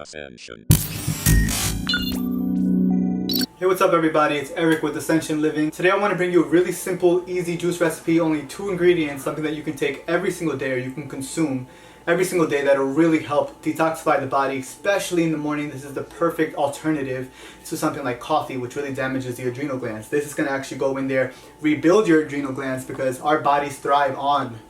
Ascension. Hey, what's up everybody? It's Eric with Rasāyana Living. Today I want to bring you a really simple, easy juice recipe, only 2 ingredients, something that you can take every single day or you can consume every single day that'll really help detoxify the body, especially in the morning. This is the perfect alternative to something like coffee, which really damages the adrenal glands. This is going to actually go in there, rebuild your adrenal glands, because our bodies thrive on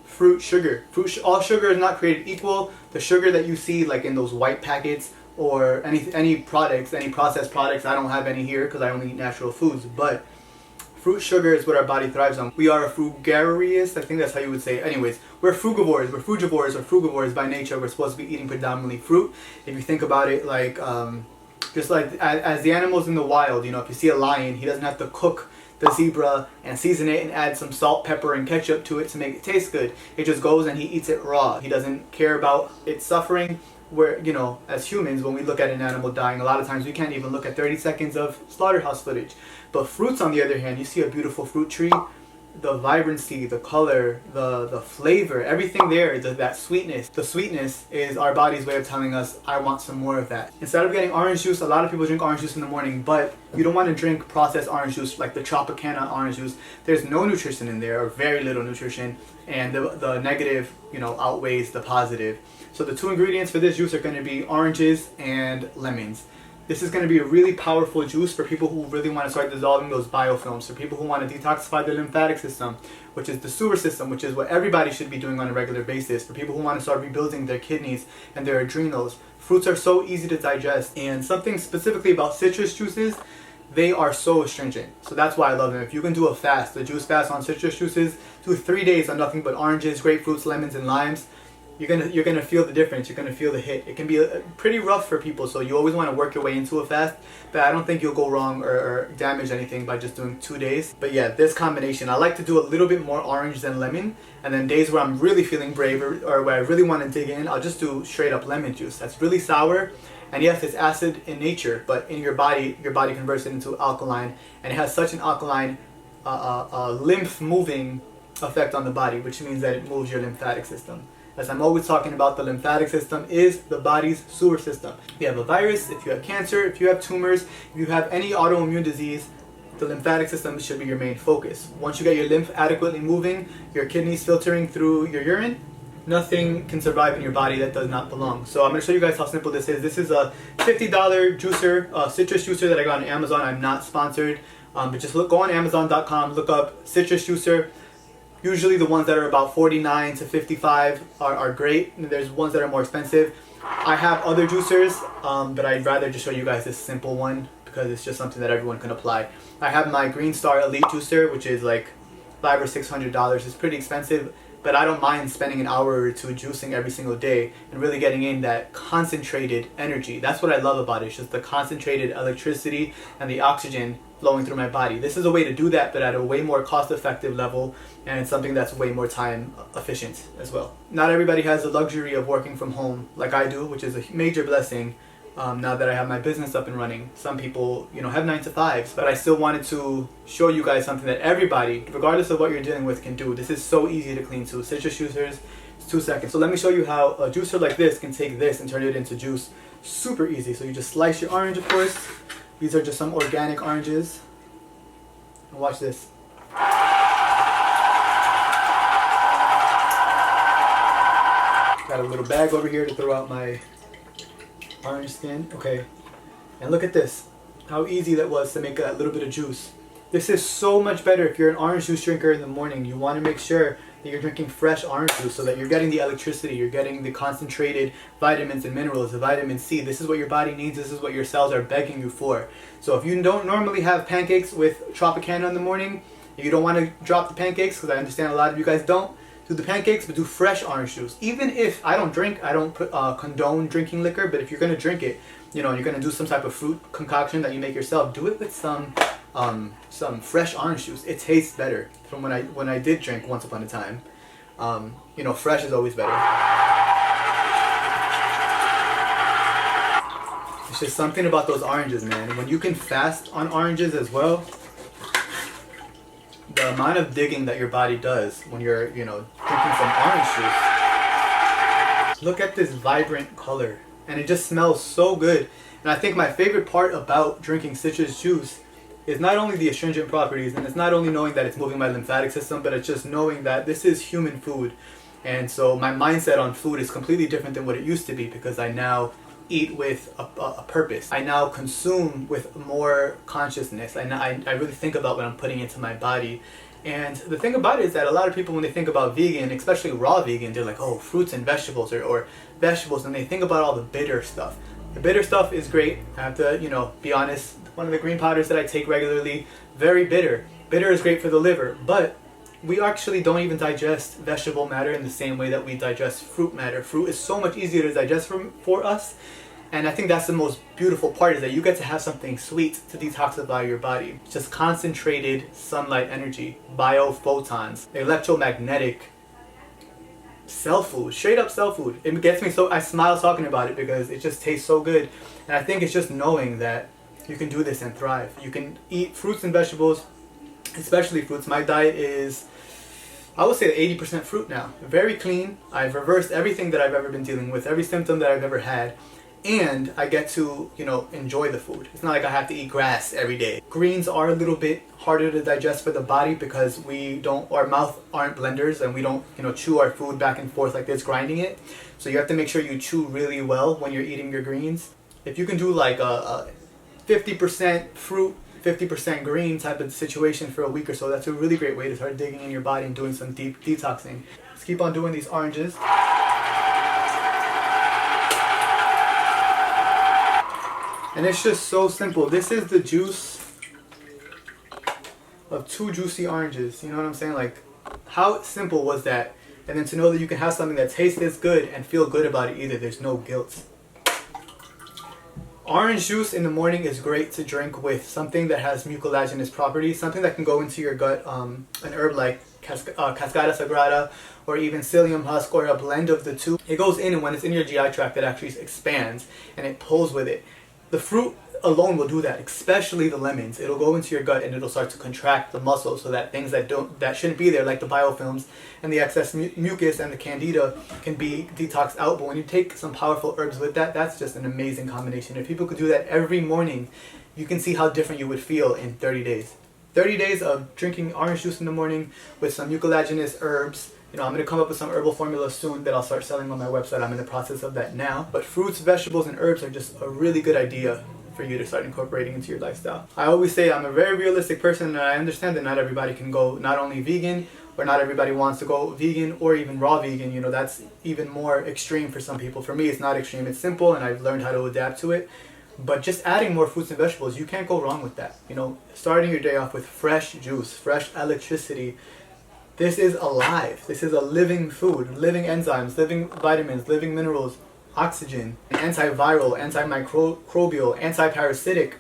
fruit sugar. All sugar is not created equal. The sugar that you see like in those white packets or any products, any processed products, I don't have any here because I only eat natural foods, but fruit sugar is what our body thrives on. We are a frugarious, I think that's how you would say it. Anyways, we're frugivores, we're frugivores by nature. We're supposed to be eating predominantly fruit. If you think about it, like just like as the animals in the wild, you know, if you see a lion, he doesn't have to cook the zebra and season it and add some salt, pepper, and ketchup to it to make it taste good. It just goes and he eats it raw. He doesn't care about its suffering. Where, you know, as humans, when we look at an animal dying, a lot of times we can't even look at 30 seconds of slaughterhouse footage. But fruits, on the other hand, you see a beautiful fruit tree, the vibrancy, the color, the flavor, everything there, that sweetness. The sweetness is our body's way of telling us, I want some more of that. Instead of getting orange juice, a lot of people drink orange juice in the morning, but you don't want to drink processed orange juice like the Tropicana orange juice. There's no nutrition in there, or very little nutrition, and the negative, you know, outweighs the positive. So the 2 ingredients for this juice are going to be oranges and lemons. This is going to be a really powerful juice for people who really want to start dissolving those biofilms, for people who want to detoxify the lymphatic system, which is the sewer system, which is what everybody should be doing on a regular basis, for people who want to start rebuilding their kidneys and their adrenals. Fruits are so easy to digest, and something specifically about citrus juices, they are so astringent. So that's why I love them. If you can do a fast, a juice fast on citrus juices, do 3 days on nothing but oranges, grapefruits, lemons, and limes, you're gonna feel the difference. You're gonna feel the hit. It can be pretty rough for people, so you always want to work your way into a fast. But I don't think you'll go wrong or damage anything by just doing 2 days. But yeah, this combination, I like to do a little bit more orange than lemon, and then days where I'm really feeling brave or where I really want to dig in, I'll just do straight up lemon juice. That's really sour, and yes, it's acid in nature, but in your body converts it into alkaline, and it has such an alkaline, lymph moving effect on the body, which means that it moves your lymphatic system. As I'm always talking about, the lymphatic system is the body's sewer system. If you have a virus, if you have cancer, if you have tumors, if you have any autoimmune disease, the lymphatic system should be your main focus. Once you get your lymph adequately moving, your kidneys filtering through your urine, nothing can survive in your body that does not belong. So I'm going to show you guys how simple this is. This is a $50 juicer, citrus juicer that I got on Amazon. I'm not sponsored, but just go on Amazon.com, look up citrus juicer. Usually the ones that are about $49 to $55 are great. There's ones that are more expensive. I have other juicers, but I'd rather just show you guys this simple one because it's just something that everyone can apply. I have my Green Star Elite juicer, which is like $500 or $600. It's pretty expensive, but I don't mind spending an hour or 2 juicing every single day and really getting in that concentrated energy. That's what I love about it. It's just the concentrated electricity and the oxygen flowing through my body. This is a way to do that, but at a way more cost-effective level, and it's something that's way more time efficient as well. Not everybody has the luxury of working from home like I do, which is a major blessing now that I have my business up and running. Some people, you know, have 9 to 5s, but I still wanted to show you guys something that everybody, regardless of what you're dealing with, can do. This is so easy to clean too. Citrus juicers, it's 2 seconds. So let me show you how a juicer like this can take this and turn it into juice. Super easy. So you just slice your orange, of course. These are just some organic oranges. And watch this. Got a little bag over here to throw out my orange skin. Okay. And look at this. How easy that was to make that little bit of juice. This is so much better if you're an orange juice drinker in the morning. You want to make sure that you're drinking fresh orange juice so that you're getting the electricity, you're getting the concentrated vitamins and minerals, the vitamin C. This is what your body needs. This is what your cells are begging you for. So if you don't normally have pancakes with Tropicana in the morning, if you don't want to drop the pancakes, because I understand a lot of you guys don't, do the pancakes, but do fresh orange juice. Even if I don't drink, I don't condone drinking liquor, but if you're going to drink it, you know, you're going to do some type of fruit concoction that you make yourself, do it with some fresh orange juice. It tastes better from when I did drink once upon a time. You know, fresh is always better. It's just something about those oranges, man. When you can fast on oranges as well, the amount of digging that your body does when you're, you know, drinking some orange juice. Look at this vibrant color and it just smells so good. And I think my favorite part about drinking citrus juice is not only the astringent properties, and it's not only knowing that it's moving my lymphatic system, but it's just knowing that this is human food. And so my mindset on food is completely different than what it used to be, because I now eat with a purpose. I now consume with more consciousness. I really think about what I'm putting into my body. And the thing about it is that a lot of people, when they think about vegan, especially raw vegan, they're like, oh, fruits and vegetables, or vegetables, and they think about all the bitter stuff. The bitter stuff is great. I have to, be honest. One of the green powders that I take regularly, very bitter. Bitter is great for the liver, but we actually don't even digest vegetable matter in the same way that we digest fruit matter. Fruit is so much easier to digest for us, and I think that's the most beautiful part, is that you get to have something sweet to detoxify your body. Just concentrated sunlight energy, biophotons, electromagnetic cell food, straight up cell food. It gets me so, I smile talking about it because it just tastes so good. And I think it's just knowing that you can do this and thrive. You can eat fruits and vegetables, especially fruits. My diet is, I would say, 80% fruit now. Very clean. I've reversed everything that I've ever been dealing with, every symptom that I've ever had. And I get to, enjoy the food. It's not like I have to eat grass every day. Greens are a little bit harder to digest for the body because our mouth aren't blenders, and we don't, chew our food back and forth like this, grinding it. So you have to make sure you chew really well when you're eating your greens. If you can do like a 50% fruit, 50% green type of situation for a week or so, that's a really great way to start digging in your body and doing some deep detoxing. Let's keep on doing these oranges. And it's just so simple. This is the juice of 2 juicy oranges. You know what I'm saying? Like, how simple was that? And then to know that you can have something that tastes this good and feel good about it either. There's no guilt. Orange juice in the morning is great to drink with something that has mucilaginous properties, something that can go into your gut, an herb like Cascada Sagrada, or even psyllium husk, or a blend of the two. It goes in, and when it's in your GI tract, it actually expands and it pulls with it. The fruit alone will do that, especially the lemons. It'll go into your gut and it'll start to contract the muscles so that things that shouldn't be there, like the biofilms and the excess mucus and the candida, can be detoxed out. But when you take some powerful herbs with that, that's just an amazing combination. If people could do that every morning, you can see how different you would feel in 30 days. 30 days of drinking orange juice in the morning with some mucilaginous herbs. I'm going to come up with some herbal formulas soon that I'll start selling on my website. I'm in the process of that now. But fruits, vegetables, and herbs are just a really good idea for you to start incorporating into your lifestyle. I always say I'm a very realistic person, and I understand that not everybody can go not only vegan, or not everybody wants to go vegan or even raw vegan. That's even more extreme for some people. For me, it's not extreme. It's simple, and I've learned how to adapt to it. But just adding more fruits and vegetables, you can't go wrong with that. Starting your day off with fresh juice, fresh electricity. This is alive. This is a living food, living enzymes, living vitamins, living minerals, oxygen, antiviral, antimicrobial, antiparasitic.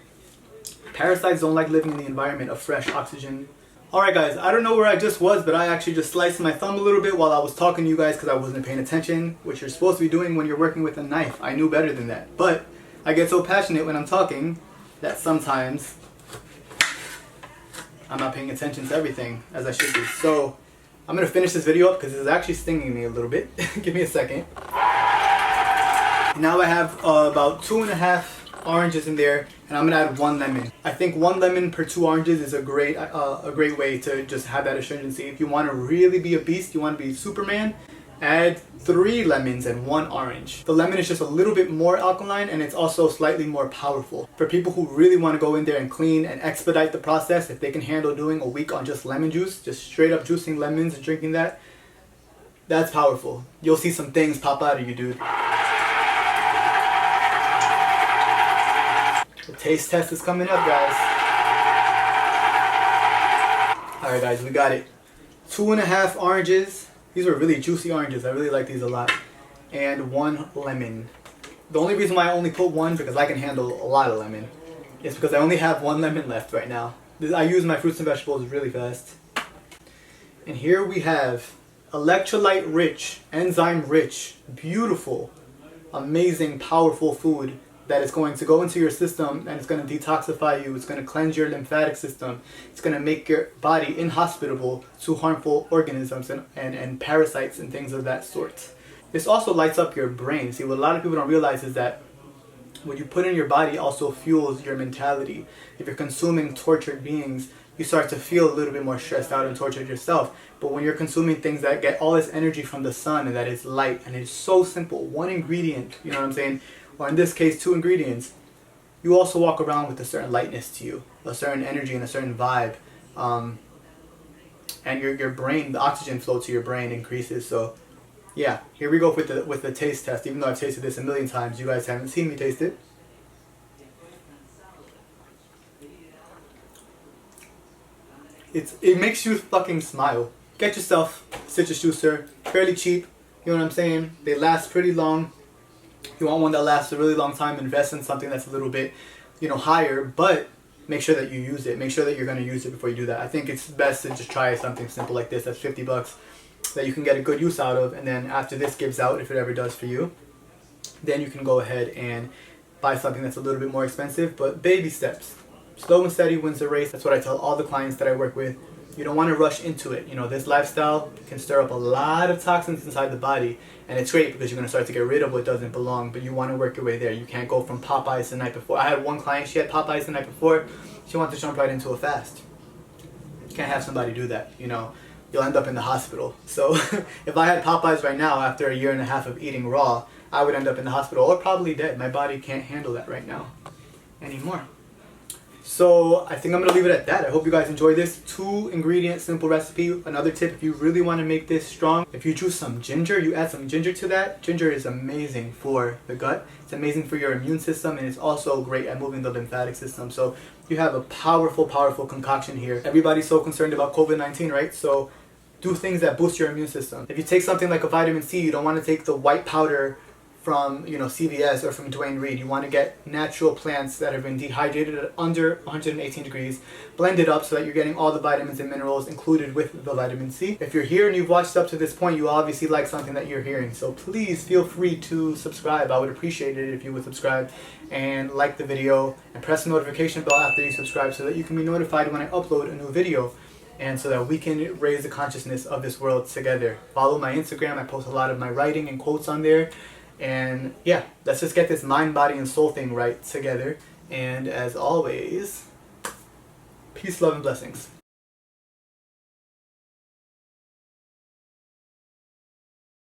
Parasites don't like living in the environment of fresh oxygen. Alright guys, I don't know where I just was, but I actually just sliced my thumb a little bit while I was talking to you guys because I wasn't paying attention, which you're supposed to be doing when you're working with a knife. I knew better than that. But I get so passionate when I'm talking that sometimes I'm not paying attention to everything as I should be. So I'm going to finish this video up because it's actually stinging me a little bit. Give me a second. Now I have about 2.5 oranges in there, and I'm going to add 1 lemon. I think 1 lemon per 2 oranges is a great way to just have that astringency. If you want to really be a beast, you want to be Superman, add 3 lemons and 1 orange. The lemon is just a little bit more alkaline, and it's also slightly more powerful. For people who really want to go in there and clean and expedite the process, if they can handle doing a week on just lemon juice, just straight up juicing lemons and drinking that, that's powerful. You'll see some things pop out of you, dude. The taste test is coming up, guys. Alright guys, we got it. 2.5 oranges. These are really juicy oranges. I really like these a lot. And 1 lemon. The only reason why I only put 1, because I can handle a lot of lemon, is because I only have 1 lemon left right now. I use my fruits and vegetables really fast. And here we have electrolyte rich, enzyme rich, beautiful, amazing, powerful food that is going to go into your system, and it's going to detoxify you. It's going to cleanse your lymphatic system. It's going to make your body inhospitable to harmful organisms and parasites and things of that sort. This also lights up your brain. See, what a lot of people don't realize is that what you put in your body also fuels your mentality. If you're consuming tortured beings, you start to feel a little bit more stressed out and tortured yourself. But when you're consuming things that get all this energy from the sun and that is light and it's so simple, one ingredient, you know what I'm saying? Or in this case, 2 ingredients, you also walk around with a certain lightness to you, a certain energy and a certain vibe. And your brain, the oxygen flow to your brain increases. So yeah, here we go with the taste test. Even though I've tasted this a million times, you guys haven't seen me taste it. It makes you fucking smile. Get yourself a citrus juicer, fairly cheap, you know what I'm saying? They last pretty long. If you want one that lasts a really long time, invest in something that's a little bit, higher, but make sure that you use it. Make sure that you're going to use it before you do that. I think it's best to just try something simple like this that's $50 that you can get a good use out of, and then after this gives out, if it ever does for you, then you can go ahead and buy something that's a little bit more expensive, but baby steps. Slow and steady wins the race. That's what I tell all the clients that I work with. You don't want to rush into it. This lifestyle can stir up a lot of toxins inside the body, and it's great because you're going to start to get rid of what doesn't belong, but you want to work your way there. You can't go from Popeyes the night before. I had one client, she had Popeyes the night before. She wanted to jump right into a fast. You can't have somebody do that, You'll end up in the hospital. So if I had Popeyes right now after a year and a half of eating raw, I would end up in the hospital or probably dead. My body can't handle that right now anymore. So I think I'm going to leave it at that. I hope you guys enjoy this 2 ingredient simple recipe. Another tip, if you really want to make this strong, if you choose some ginger, you add some ginger to that. Ginger is amazing for the gut. It's amazing for your immune system, and it's also great at moving the lymphatic system. So you have a powerful, powerful concoction here. Everybody's so concerned about COVID-19, right? So do things that boost your immune system. If you take something like a vitamin C, you don't want to take the white powder from CVS or from Dwayne Reed. You want to get natural plants that have been dehydrated at under 118 degrees, blend it up so that you're getting all the vitamins and minerals included with the vitamin C. If you're here and you've watched up to this point, you obviously like something that you're hearing. So please feel free to subscribe. I would appreciate it if you would subscribe and like the video and press the notification bell after you subscribe so that you can be notified when I upload a new video, and so that we can raise the consciousness of this world together. Follow my Instagram. I post a lot of my writing and quotes on there. And yeah, let's just get this mind, body, and soul thing right together. And as always, peace, love, and blessings.